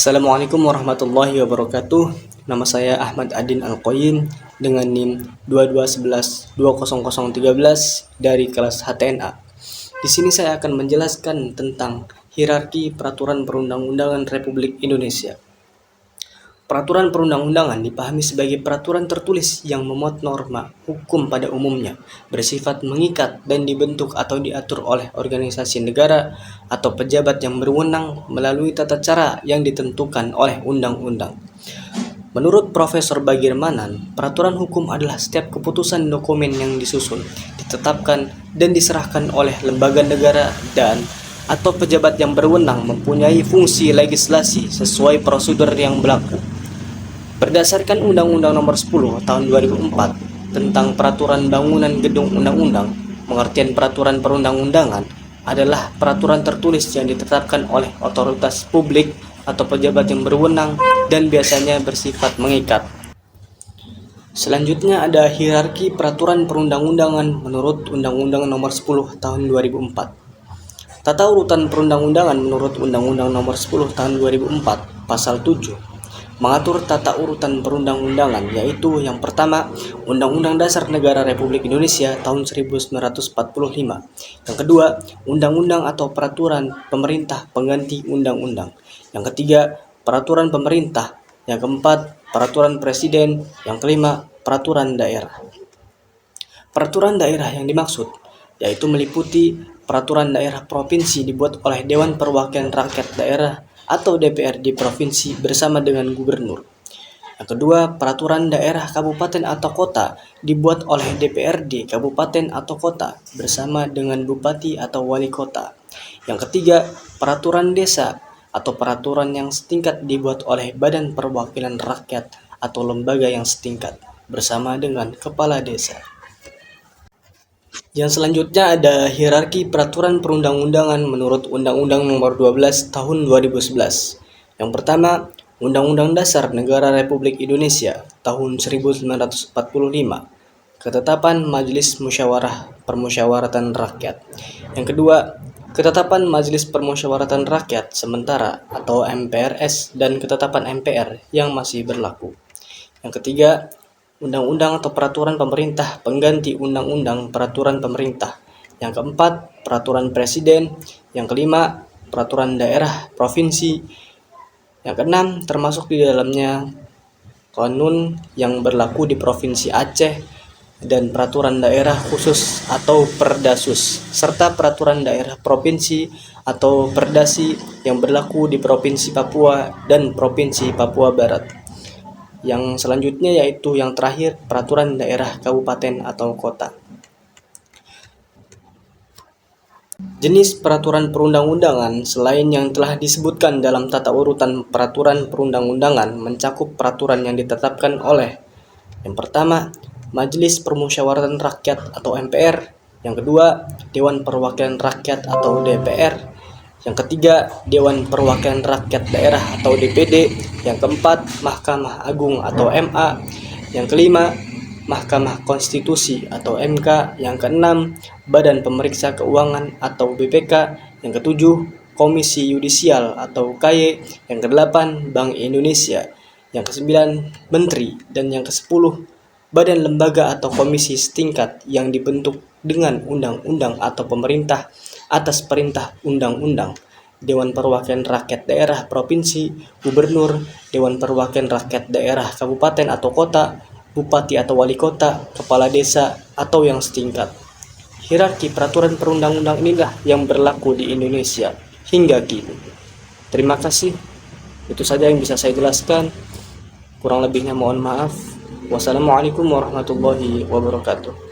Assalamualaikum warahmatullahi wabarakatuh. Nama saya Ahmad Adin Al-Qoyim dengan NIM 2211-20013 dari kelas HTNA. Di sini saya akan menjelaskan tentang hierarki peraturan perundang-undangan Republik Indonesia. Peraturan perundang-undangan dipahami sebagai peraturan tertulis yang memuat norma hukum pada umumnya, bersifat mengikat dan dibentuk atau diatur oleh organisasi negara atau pejabat yang berwenang melalui tata cara yang ditentukan oleh undang-undang. Menurut Profesor Bagir Manan, peraturan hukum adalah setiap keputusan dokumen yang disusun, ditetapkan, dan diserahkan oleh lembaga negara dan atau pejabat yang berwenang mempunyai fungsi legislasi sesuai prosedur yang berlaku. Berdasarkan Undang-Undang Nomor 10 Tahun 2004 tentang Peraturan Bangunan Gedung Undang-Undang, pengertian peraturan perundang-undangan adalah peraturan tertulis yang ditetapkan oleh otoritas publik atau pejabat yang berwenang dan biasanya bersifat mengikat. Selanjutnya ada hierarki peraturan perundang-undangan menurut Undang-Undang Nomor 10 Tahun 2004. Tata urutan perundang-undangan menurut Undang-Undang Nomor 10 Tahun 2004 Pasal 7 mengatur tata urutan perundang-undangan, yaitu yang pertama, Undang-Undang Dasar Negara Republik Indonesia tahun 1945. Yang kedua, Undang-Undang atau peraturan pemerintah pengganti undang-undang. Yang ketiga, peraturan pemerintah. Yang keempat, peraturan presiden. Yang kelima, peraturan daerah. Peraturan daerah yang dimaksud yaitu meliputi peraturan daerah provinsi dibuat oleh Dewan Perwakilan Rakyat Daerah atau DPRD provinsi bersama dengan gubernur. Yang kedua, peraturan daerah kabupaten atau kota dibuat oleh DPRD kabupaten atau kota bersama dengan bupati atau wali kota. Yang ketiga, peraturan desa atau peraturan yang setingkat dibuat oleh Badan Perwakilan Rakyat atau lembaga yang setingkat bersama dengan kepala desa. Yang selanjutnya ada hierarki peraturan perundang-undangan menurut Undang-Undang Nomor 12 Tahun 2011. Yang pertama, Undang-Undang Dasar Negara Republik Indonesia Tahun 1945. Ketetapan Majelis Musyawarah Permusyawaratan Rakyat. Yang kedua, Ketetapan Majelis Permusyawaratan Rakyat Sementara atau MPRS dan Ketetapan MPR yang masih berlaku. Yang ketiga, Undang-undang atau peraturan pemerintah pengganti undang-undang peraturan pemerintah. Yang keempat, peraturan presiden. Yang kelima, peraturan daerah provinsi. Yang keenam, termasuk di dalamnya kanun yang berlaku di Provinsi Aceh dan peraturan daerah khusus atau Perdasus, serta peraturan daerah provinsi atau Perdasi yang berlaku di Provinsi Papua dan Provinsi Papua Barat. Yang selanjutnya yaitu yang terakhir, peraturan daerah kabupaten atau kota. Jenis peraturan perundang-undangan selain yang telah disebutkan dalam tata urutan peraturan perundang-undangan mencakup peraturan yang ditetapkan oleh yang pertama, Majelis Permusyawaratan Rakyat atau MPR. Yang kedua, Dewan Perwakilan Rakyat atau DPR. Yang ketiga, Dewan Perwakilan Rakyat Daerah atau DPD. Yang keempat, Mahkamah Agung atau MA. Yang kelima, Mahkamah Konstitusi atau MK. Yang keenam, Badan Pemeriksa Keuangan atau BPK. Yang ketujuh, Komisi Yudisial atau KY. Yang kedelapan, Bank Indonesia. Yang kesembilan, Menteri. Dan yang kesepuluh, badan lembaga atau komisi setingkat yang dibentuk dengan undang-undang atau pemerintah atas perintah undang-undang. Dewan Perwakilan Rakyat Daerah Provinsi, Gubernur, Dewan Perwakilan Rakyat Daerah Kabupaten atau Kota, Bupati atau Wali Kota, Kepala Desa, atau yang setingkat. Hierarki peraturan perundang-undang inilah yang berlaku di Indonesia hingga kini. Terima kasih. Itu saja yang bisa saya jelaskan. Kurang lebihnya mohon maaf. Wassalamualaikum warahmatullahi wabarakatuh.